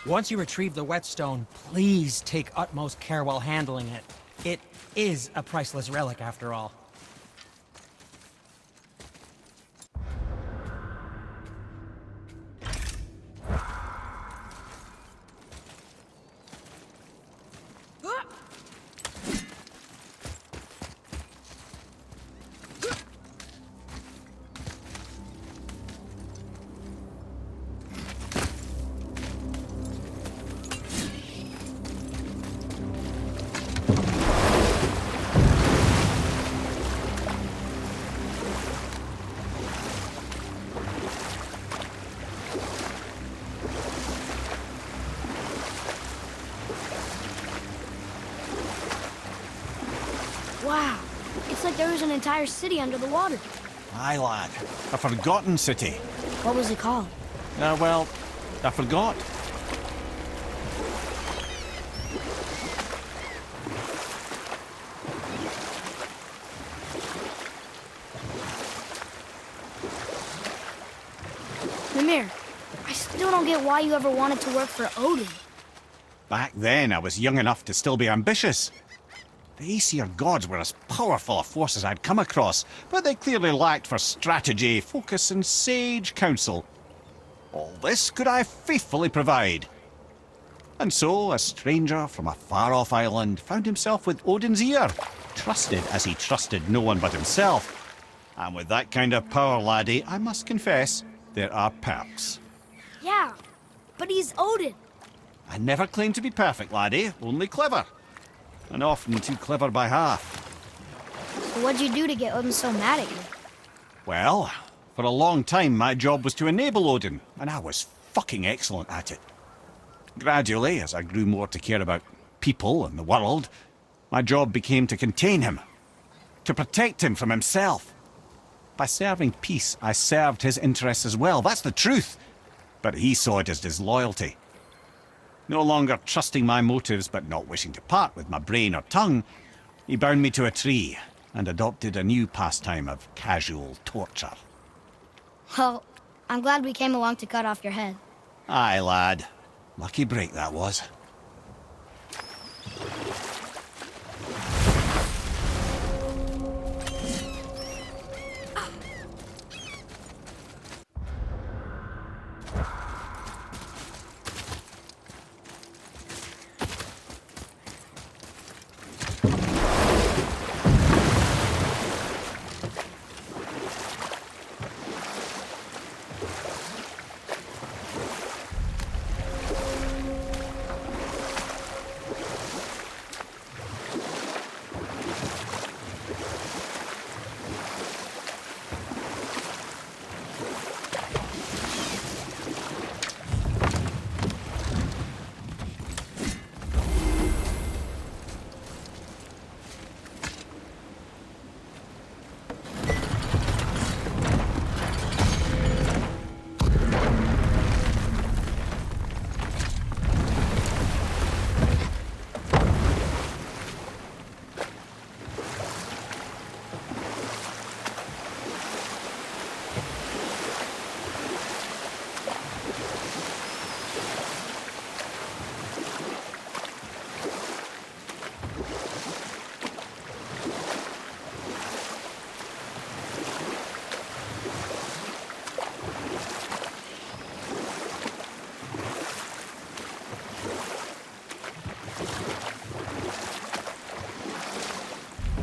Once you retrieve the whetstone, please take utmost care while handling it. It is a priceless relic, after all. Wow, it's like there was an entire city under the water. Aye, lad. A forgotten city. What was it called? Well, I forgot. Mimir, I still don't get why you ever wanted to work for Odin. Back then, I was young enough to still be ambitious. The Aesir gods were as powerful a force as I'd come across, but they clearly lacked for strategy, focus, and sage counsel. All this could I faithfully provide. And so, a stranger from a far-off island found himself with Odin's ear, trusted as he trusted no one but himself. And with that kind of power, laddie, I must confess, there are perks. Yeah, but he's Odin. I never claimed to be perfect, laddie, only clever. And often too clever by half. So what'd you do to get Odin so mad at you? Well, for a long time my job was to enable Odin, and I was fucking excellent at it. Gradually, as I grew more to care about people and the world, my job became to contain him, to protect him from himself. By serving peace, I served his interests as well, that's the truth. But he saw it as disloyalty. No longer trusting my motives, but not wishing to part with my brain or tongue, he bound me to a tree and adopted a new pastime of casual torture. Well, I'm glad we came along to cut off your head. Aye, lad. Lucky break that was.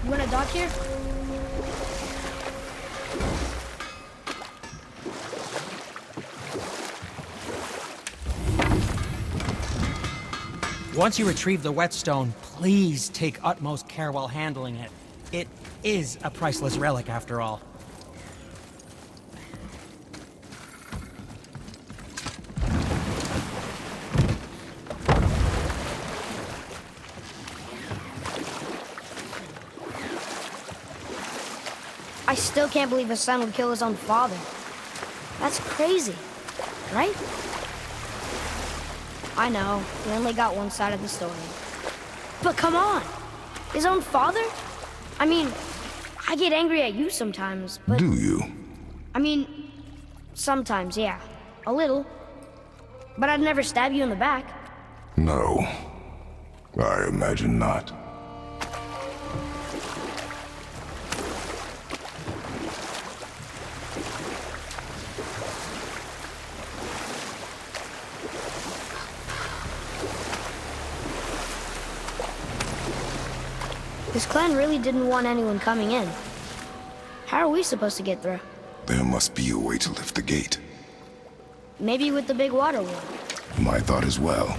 You want to dock here? Once you retrieve the whetstone, please take utmost care while handling it. It is a priceless relic, after all. I still can't believe a son would kill his own father. That's crazy, right? I know, we only got one side of the story. But come on! His own father? I mean, I get angry at you sometimes, but... Do you? I mean, sometimes, yeah. A little. But I'd never stab you in the back. No, I imagine not. This clan really didn't want anyone coming in. How are we supposed to get through? There must be a way to lift the gate. Maybe with the big water wheel. My thought as well.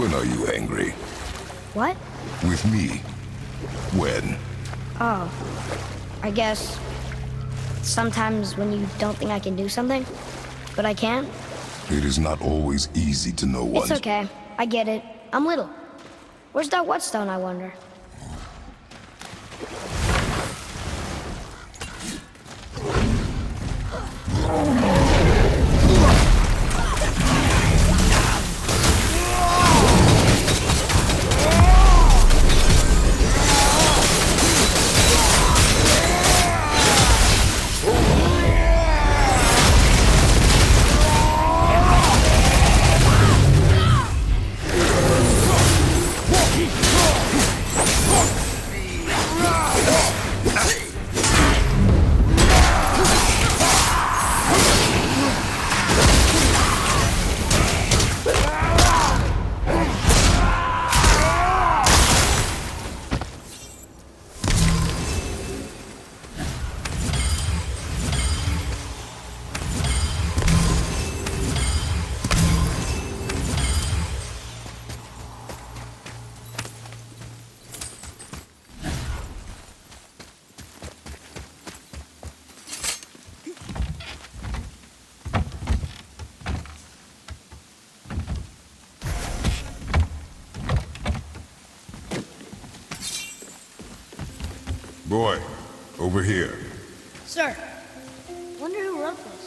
When are you angry? What? With me. When? Oh, I guess sometimes when you don't think I can do something, but I can. It is not always easy to know It's okay. I get it. I'm little. Where's that whetstone, I wonder? Boy, over here. Sir, wonder who wrote this.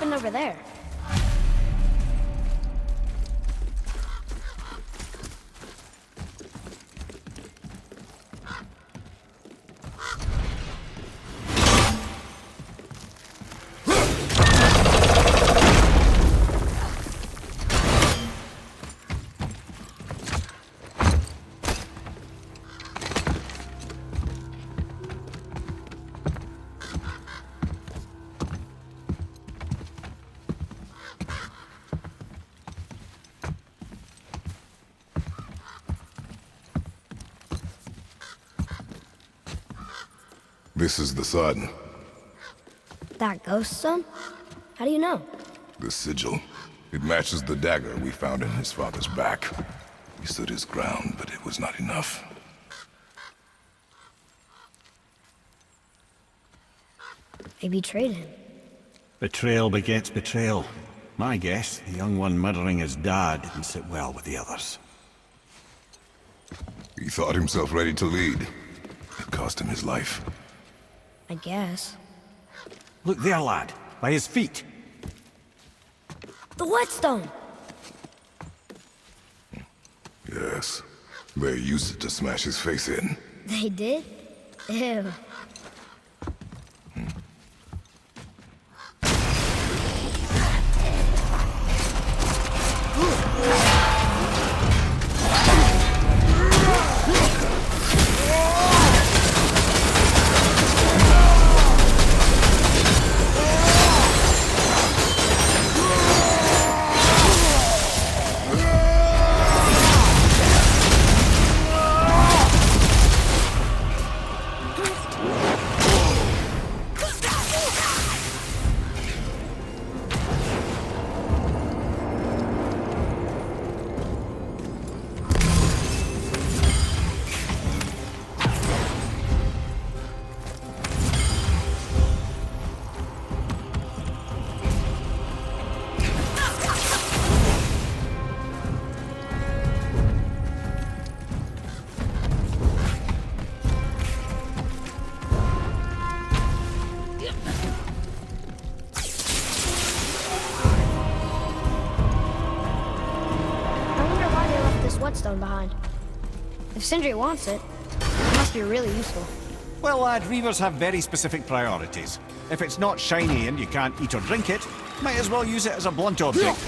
happened over there? This is the sun. That ghost son? How do you know? The sigil. It matches the dagger we found in his father's back. He stood his ground, but it was not enough. They betrayed him. Betrayal begets betrayal. My guess, the young one murdering his dad didn't sit well with the others. He thought himself ready to lead. It cost him his life. I guess. Look there, lad. By his feet. The whetstone! Yes. They used it to smash his face in. They did? Ew. Whetstone behind. If Sindri wants it, it must be really useful. Well, lad, reavers have very specific priorities. If it's not shiny and you can't eat or drink it, might as well use it as a blunt object.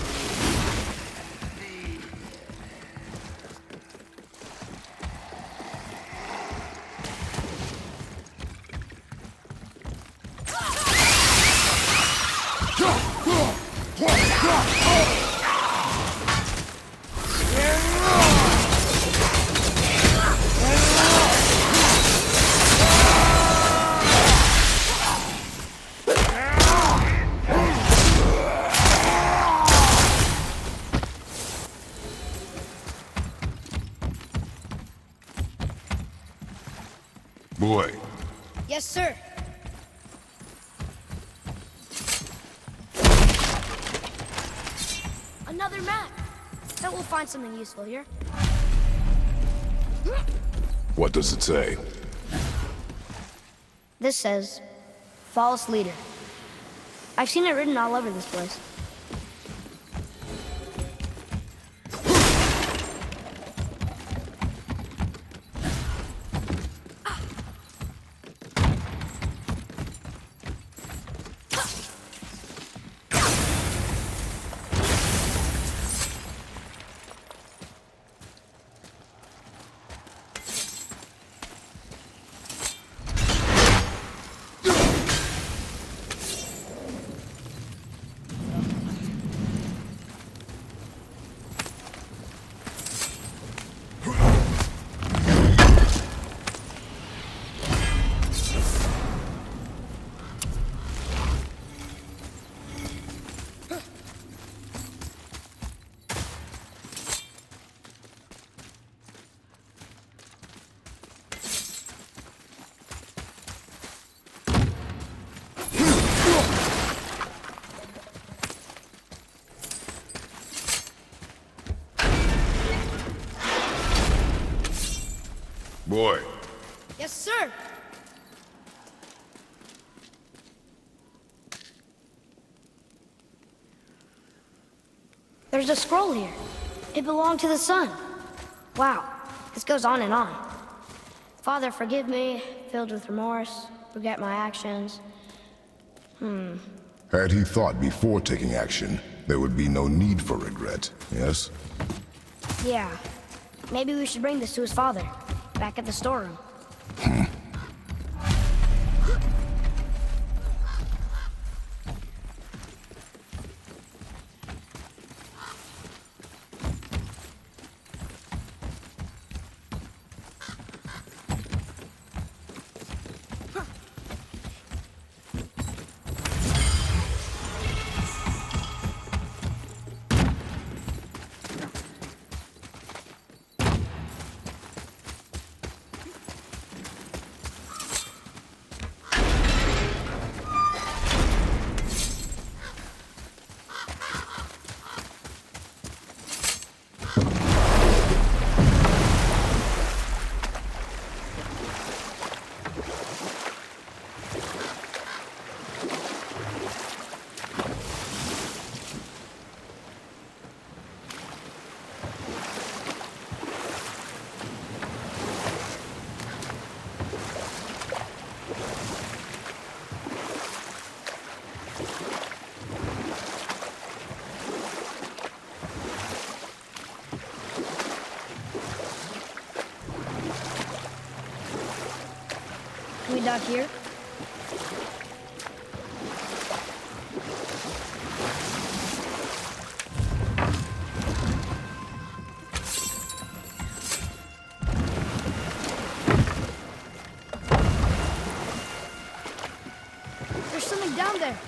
Boy. Yes, sir. Another map. Bet we'll find something useful here. What does it say? This says, false leader. I've seen it written all over this place. Boy. Yes, sir. There's a scroll here. It belonged to the sun. Wow, this goes on and on. Father, forgive me, filled with remorse, regret my actions. Had he thought before taking action, there would be no need for regret, yes? Yeah, maybe we should bring this to his father, back at the storeroom. Can we dock here? There's something down there.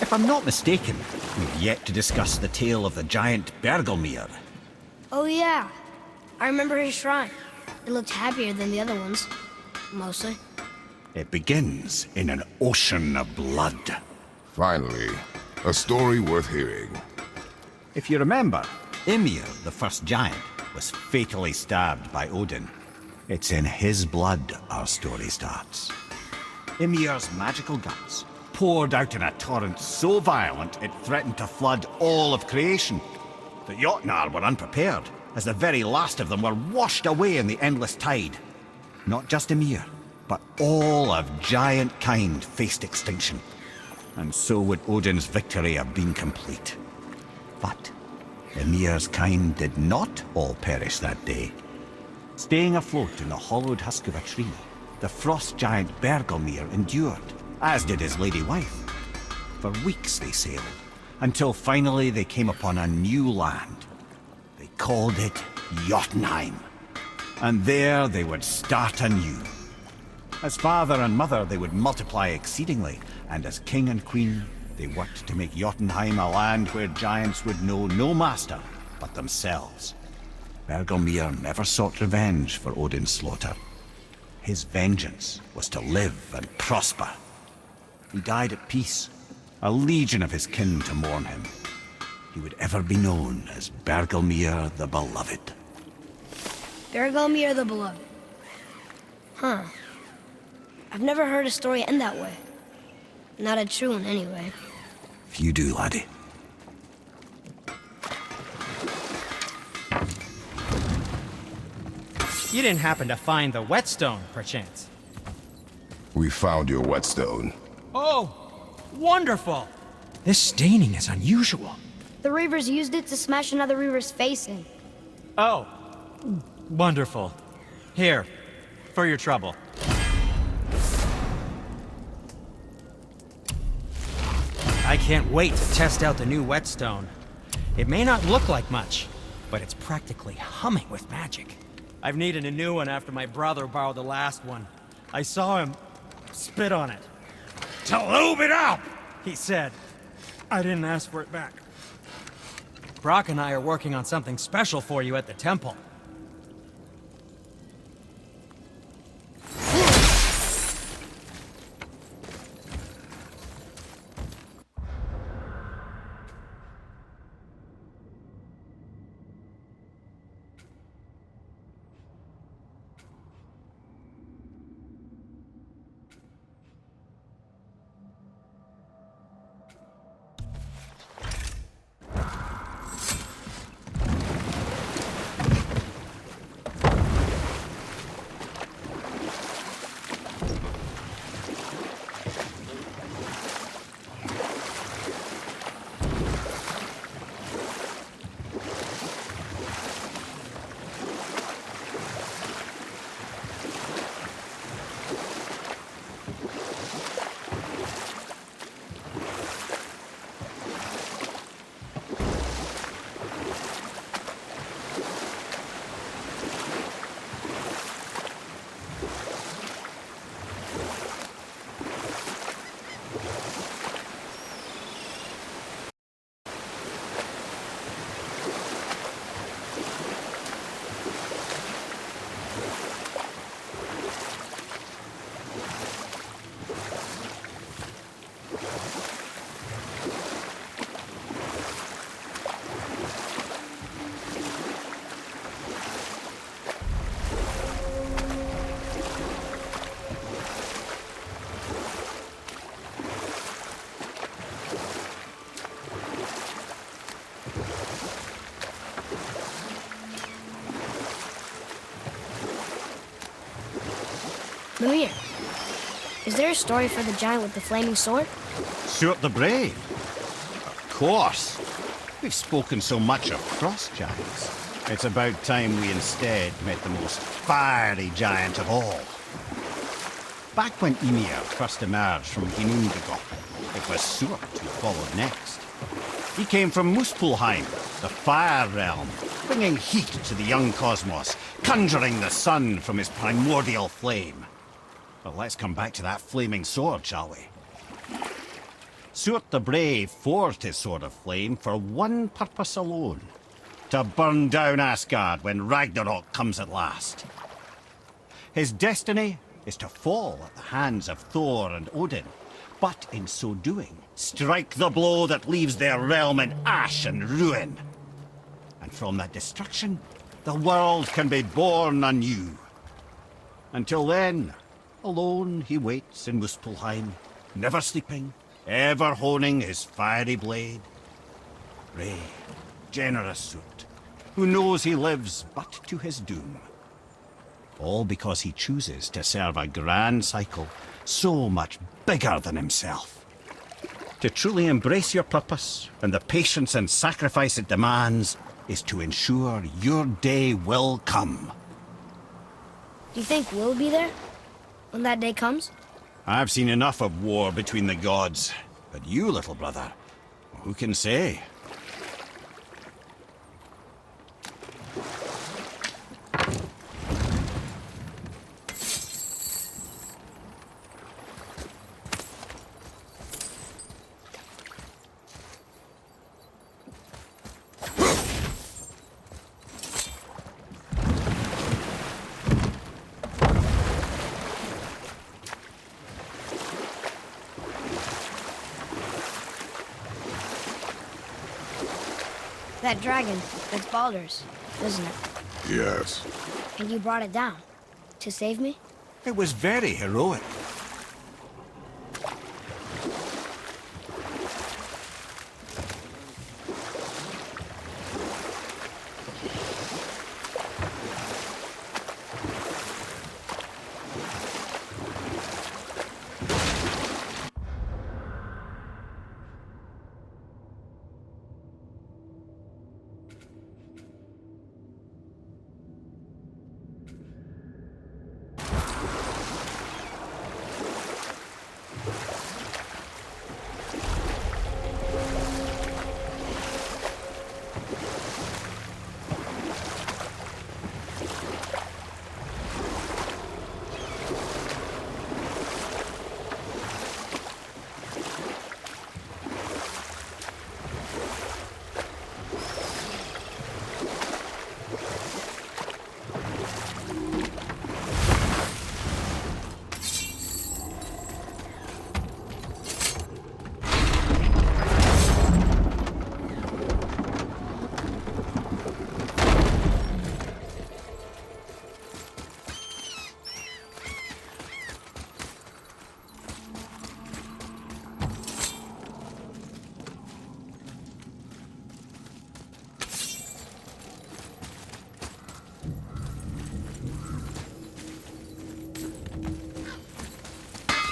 If I'm not mistaken, we've yet to discuss the tale of the giant Bergelmir. Oh yeah, I remember his shrine. It looked happier than the other ones. Mostly. It begins in an ocean of blood. Finally, a story worth hearing. If you remember, Ymir, the first giant, was fatally stabbed by Odin. It's in his blood our story starts. Ymir's magical guts poured out in a torrent so violent it threatened to flood all of creation. The Jotnar were unprepared, as the very last of them were washed away in the endless tide. Not just Ymir, but all of giant kind faced extinction. And so would Odin's victory have been complete. But Ymir's kind did not all perish that day. Staying afloat in the hollowed husk of a tree, the frost giant Bergelmir endured, as did his lady wife. For weeks they sailed, until finally they came upon a new land. They called it Jotunheim. And there they would start anew. As father and mother they would multiply exceedingly, and as king and queen they worked to make Jotunheim a land where giants would know no master but themselves. Bergelmir never sought revenge for Odin's slaughter. His vengeance was to live and prosper. He died at peace, a legion of his kin to mourn him. He would ever be known as Bergelmir the Beloved. Bergelmir the Beloved. Huh. I've never heard a story end that way. Not a true one, anyway. Few do, laddie. You didn't happen to find the whetstone, perchance? We found your whetstone. Oh, wonderful! This staining is unusual. The Reavers used it to smash another Reaver's face in. Oh, wonderful. Here, for your trouble. I can't wait to test out the new whetstone. It may not look like much, but it's practically humming with magic. I've needed a new one after my brother borrowed the last one. I saw him spit on it. "To lube it up," he said. I didn't ask for it back. Brock and I are working on something special for you at the temple. Mimir, is there a story for the giant with the flaming sword? Stuart the Brave? Of course. We've spoken so much of frost giants. It's about time we instead met the most fiery giant of all. Back when Ymir first emerged from Ginnungagap, it was Stuart who followed next. He came from Muspelheim, the fire realm, bringing heat to the young cosmos, conjuring the sun from his primordial flame. Well, let's come back to that flaming sword, shall we? Stuart the Brave forged his sword of flame for one purpose alone: to burn down Asgard when Ragnarok comes at last. His destiny is to fall at the hands of Thor and Odin, but in so doing, strike the blow that leaves their realm in ash and ruin. And from that destruction, the world can be born anew. Until then, alone he waits in Muspelheim, never sleeping, ever honing his fiery blade. Brave, generous Stuart, who knows he lives but to his doom. All because he chooses to serve a grand cycle so much bigger than himself. To truly embrace your purpose and the patience and sacrifice it demands is to ensure your day will come. Do you think we'll be there when that day comes? I've seen enough of war between the gods, but you, little brother, who can say? That dragon, that's Baldur's, isn't it? Yes. And you brought it down. To save me? It was very heroic.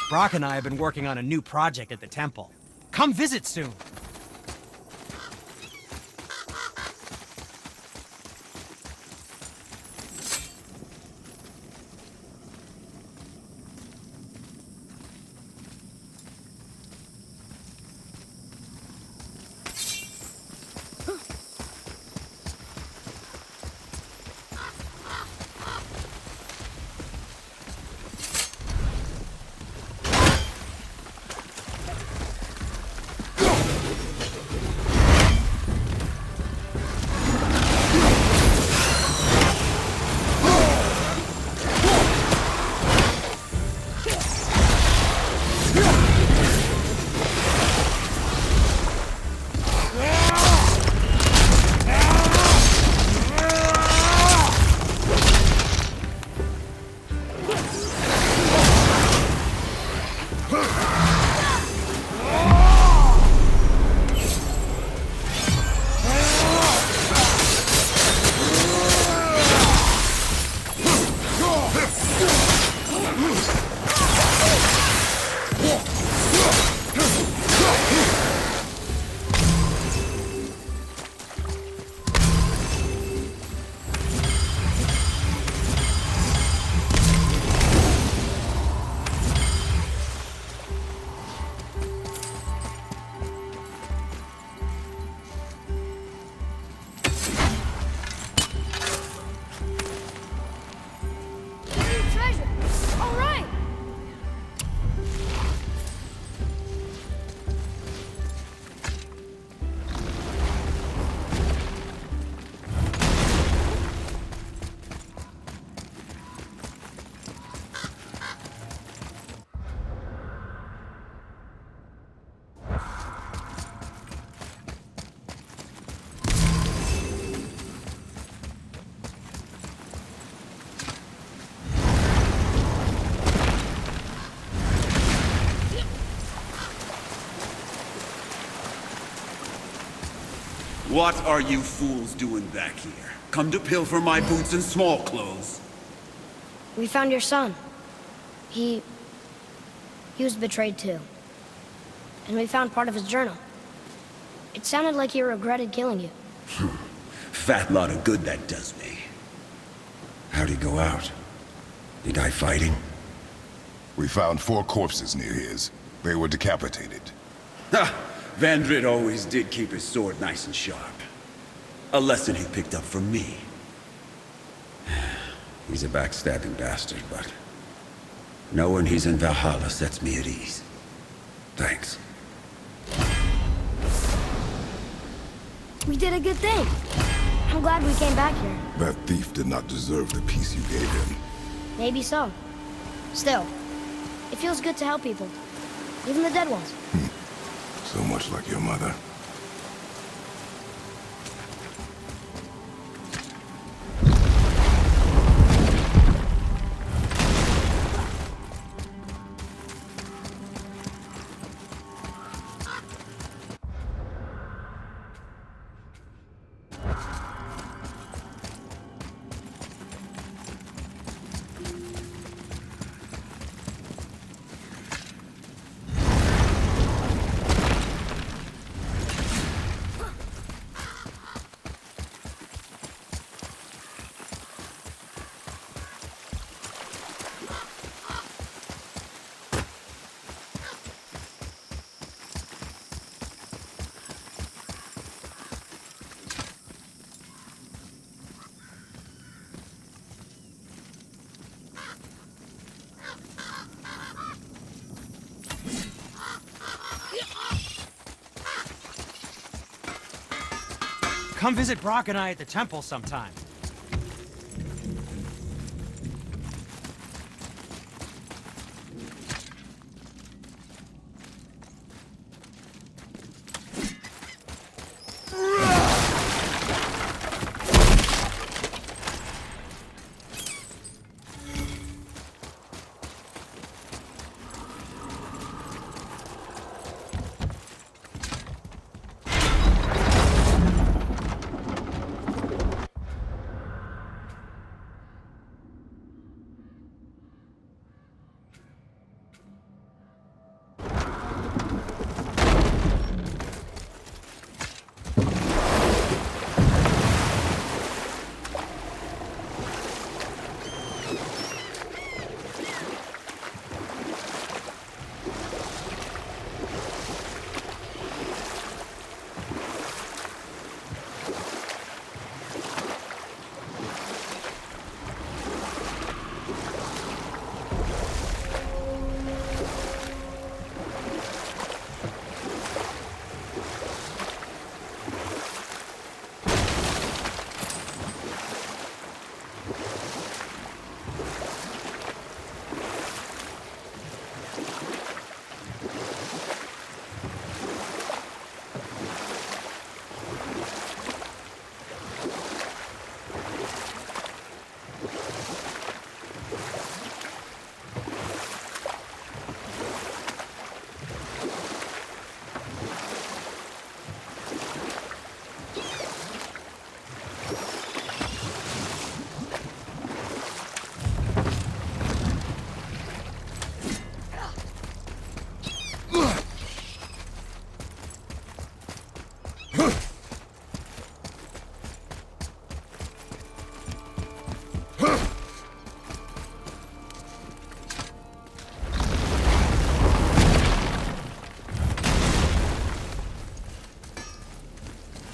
Brock and I have been working on a new project at the temple. Come visit soon. What are you fools doing back here? Come to pilfer my boots and small clothes? We found your son. He was betrayed too. And we found part of his journal. It sounded like he regretted killing you. Fat lot of good that does me. How'd he go out? He die fighting? We found 4 corpses near his. They were decapitated. Ha! Vandrid always did keep his sword nice and sharp. A lesson he picked up from me. He's a backstabbing bastard, but knowing he's in Valhalla sets me at ease. Thanks. We did a good thing. I'm glad we came back here. That thief did not deserve the peace you gave him. Maybe so. Still, it feels good to help people. Even the dead ones. So much like your mother. Come visit Brock and I at the temple sometime.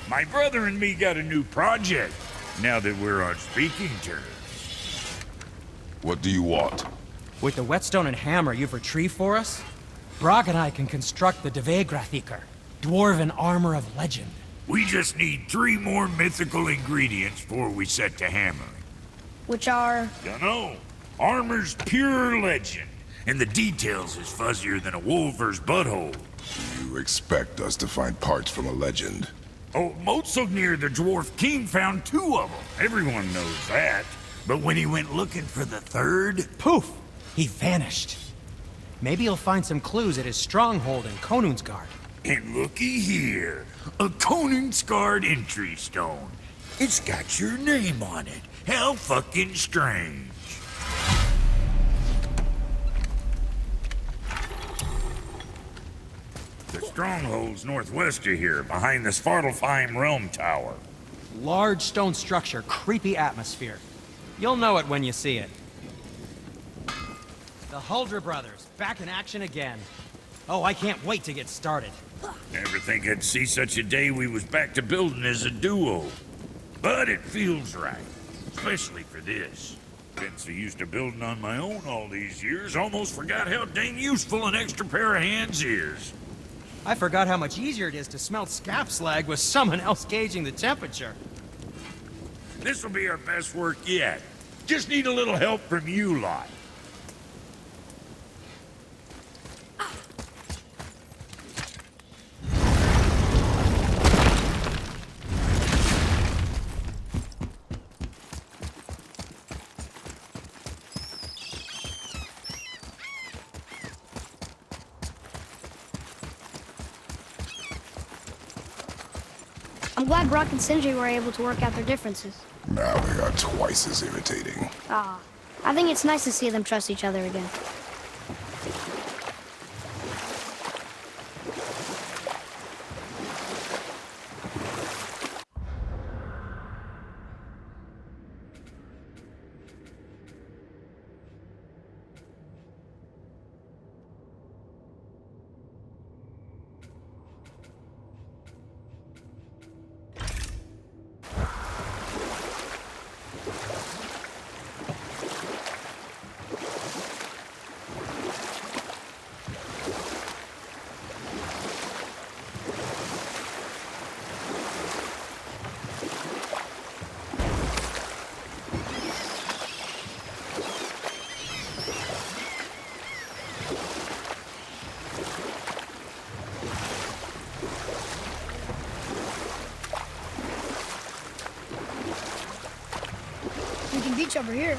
My brother and me got a new project, now that we're on speaking terms. What do you want? With the whetstone and hammer you've retrieved for us, Brock and I can construct the Dvegrathikr, dwarven armor of legend. We just need 3 more mythical ingredients before we set to hammering. Which are... Dunno. Armor's pure legend, and the details is fuzzier than a wolver's butthole. You expect us to find parts from a legend? Oh, Motsognir the Dwarf King found 2 of them. Everyone knows that. But when he went looking for the 3rd... Poof! He vanished. Maybe he'll find some clues at his stronghold in Konungsgard. And looky here. A Konungsgard entry stone. It's got your name on it. How fucking strange. The stronghold's northwest of here, behind the Svartalfheim Realm Tower. Large stone structure, creepy atmosphere. You'll know it when you see it. The Huldra brothers, back in action again. Oh, I can't wait to get started. Never think I'd see such a day we was back to building as a duo. But it feels right, especially for this. Been so used to building on my own all these years, almost forgot how dang useful an extra pair of hands is. I forgot how much easier it is to smelt scap slag with someone else gauging the temperature. This'll be our best work yet. Just need a little help from you lot. I'm glad Brock and Sindri were able to work out their differences. Now they are twice as irritating. Ah, I think it's nice to see them trust each other again. beach over here.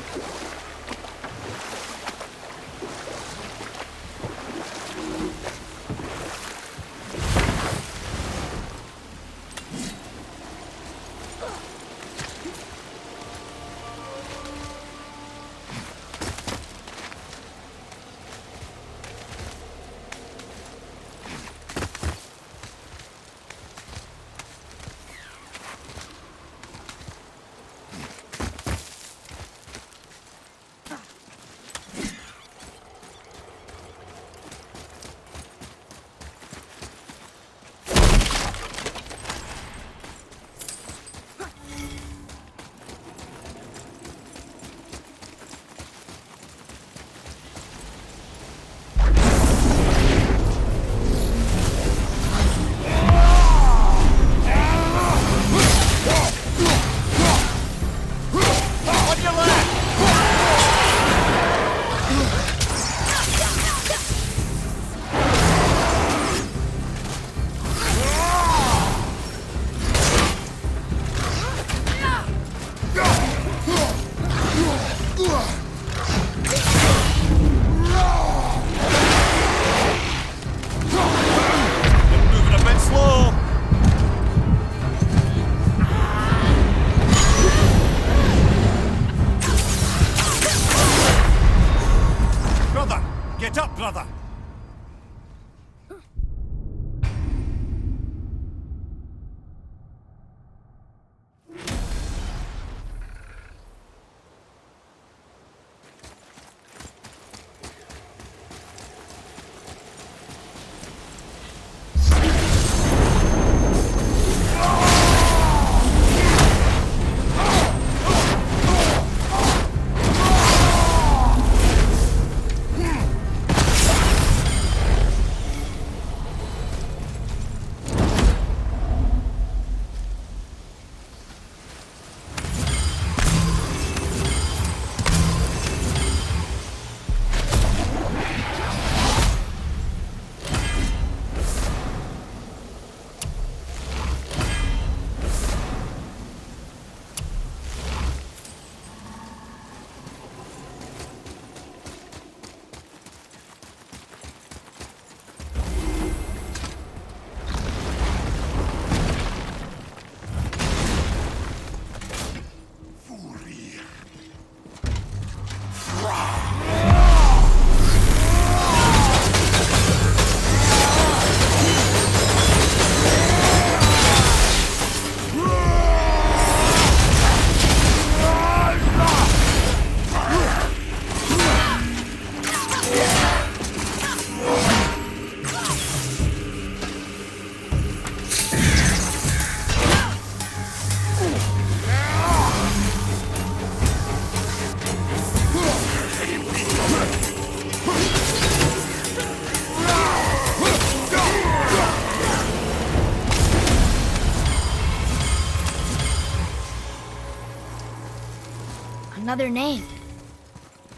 Another name.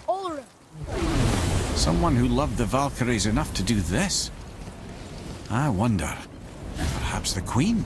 Ulrich. Someone who loved the Valkyries enough to do this? I wonder. Perhaps the Queen?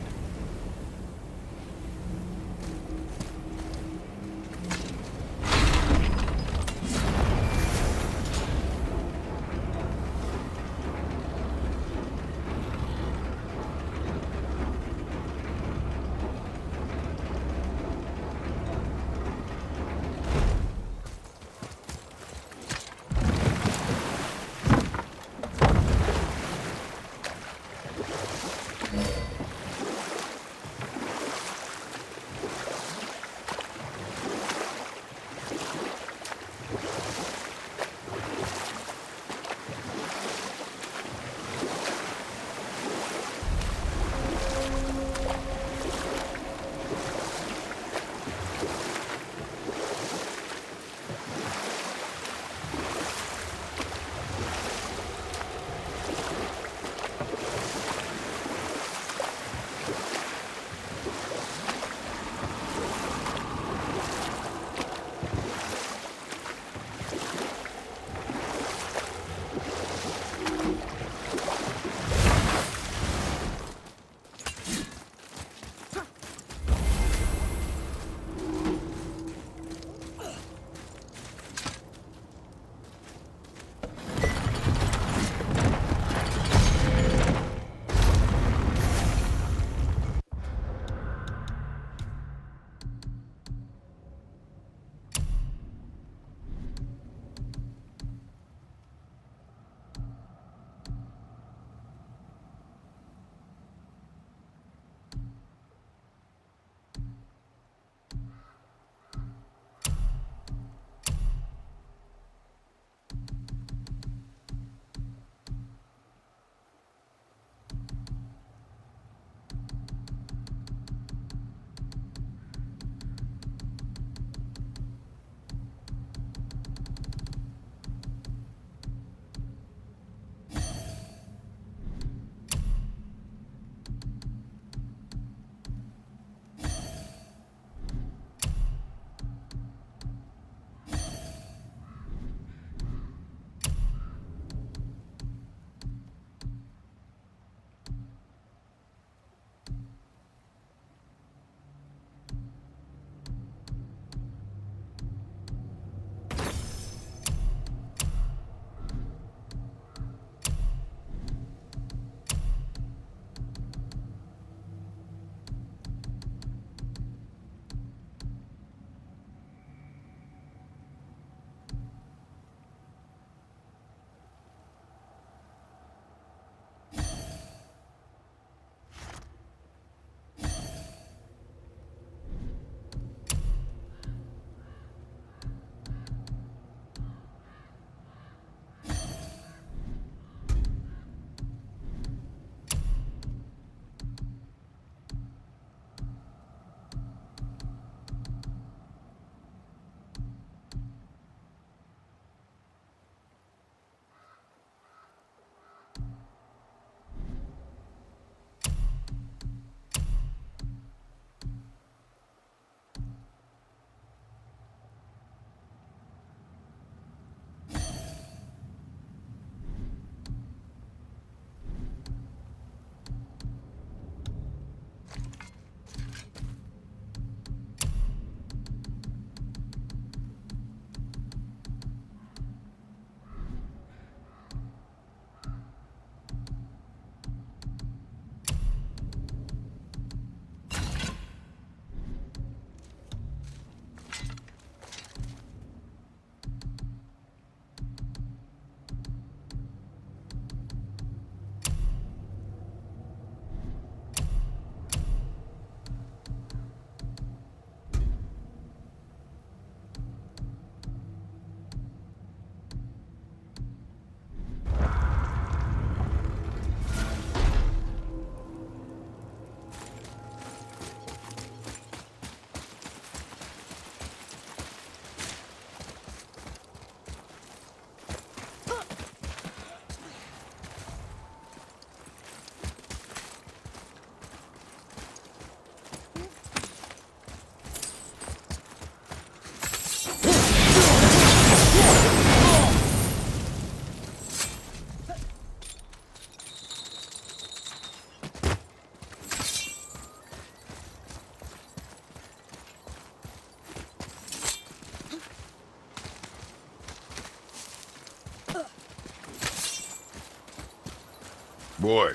Boy.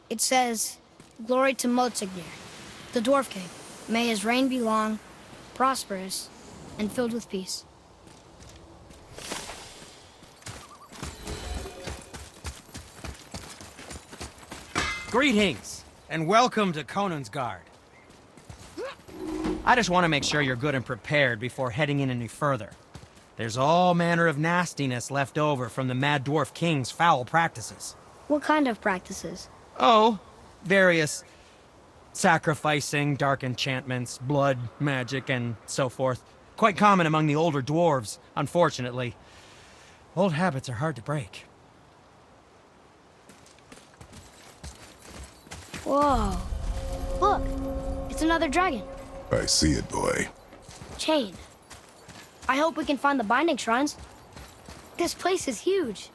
It says, "Glory to Motsignir, the Dwarf King. May his reign be long, prosperous, and filled with peace." Greetings, and welcome to Konungsgard. I just want to make sure you're good and prepared before heading in any further. There's all manner of nastiness left over from the Mad Dwarf King's foul practices. What kind of practices? Oh, various sacrificing, dark enchantments, blood, magic, and so forth. Quite common among the older dwarves, unfortunately. Old habits are hard to break. Whoa. Look, it's another dragon. I see it, boy. Chain. I hope we can find the binding shrines. This place is huge.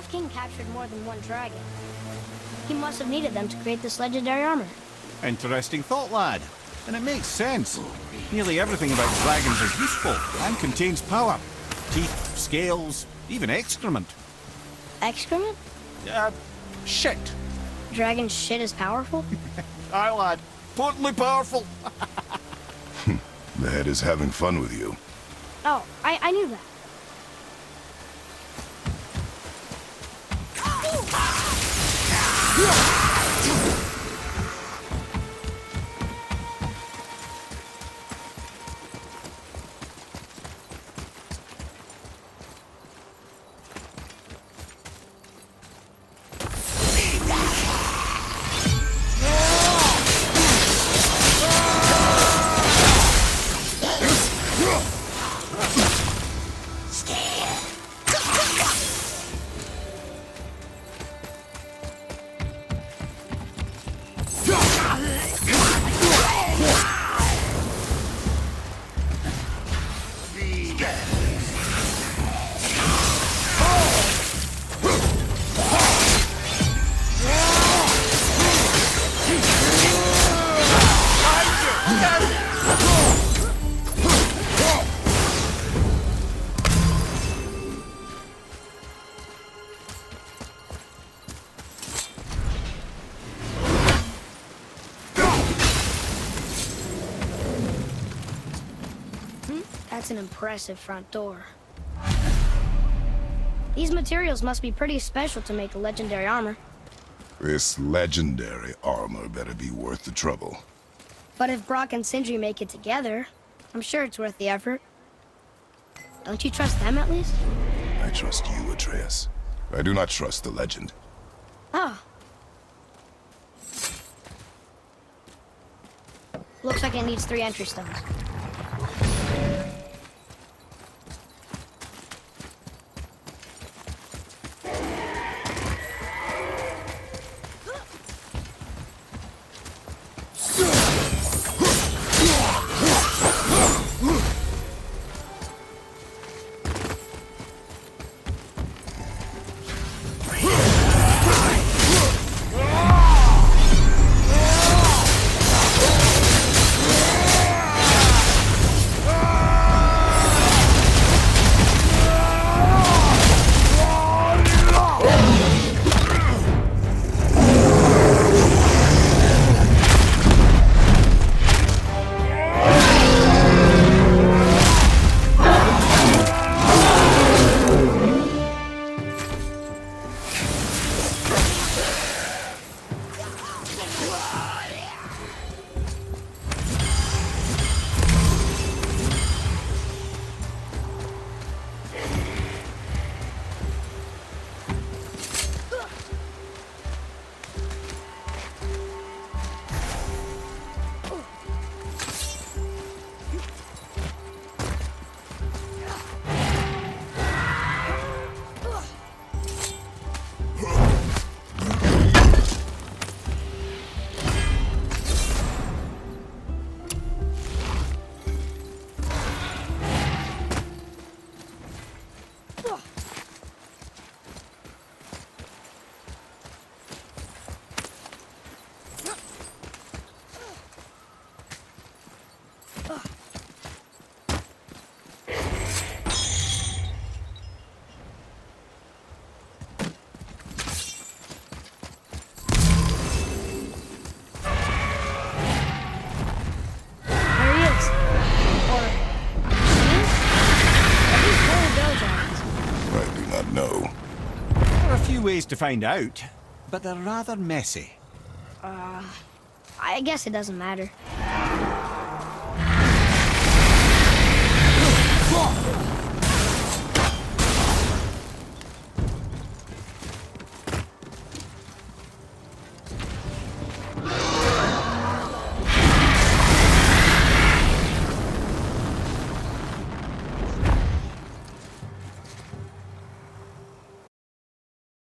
Norse king captured more than one dragon. He must have needed them to create this legendary armor. Interesting thought, lad. And it makes sense. Nearly everything about dragons is useful and contains power. Teeth, scales, even excrement. Excrement? Shit. Dragon shit is powerful? Aye, lad. Totally powerful. The head is having fun with you. Oh, I knew that. That's an impressive front door. These materials must be pretty special to make the legendary armor. This legendary armor better be worth the trouble. But if Brock and Sindri make it together, I'm sure it's worth the effort. Don't you trust them at least? I trust you, Atreus. I do not trust the legend. Oh. Looks like it needs 3 entry stones. Ways to find out, but they're rather messy. I guess it doesn't matter.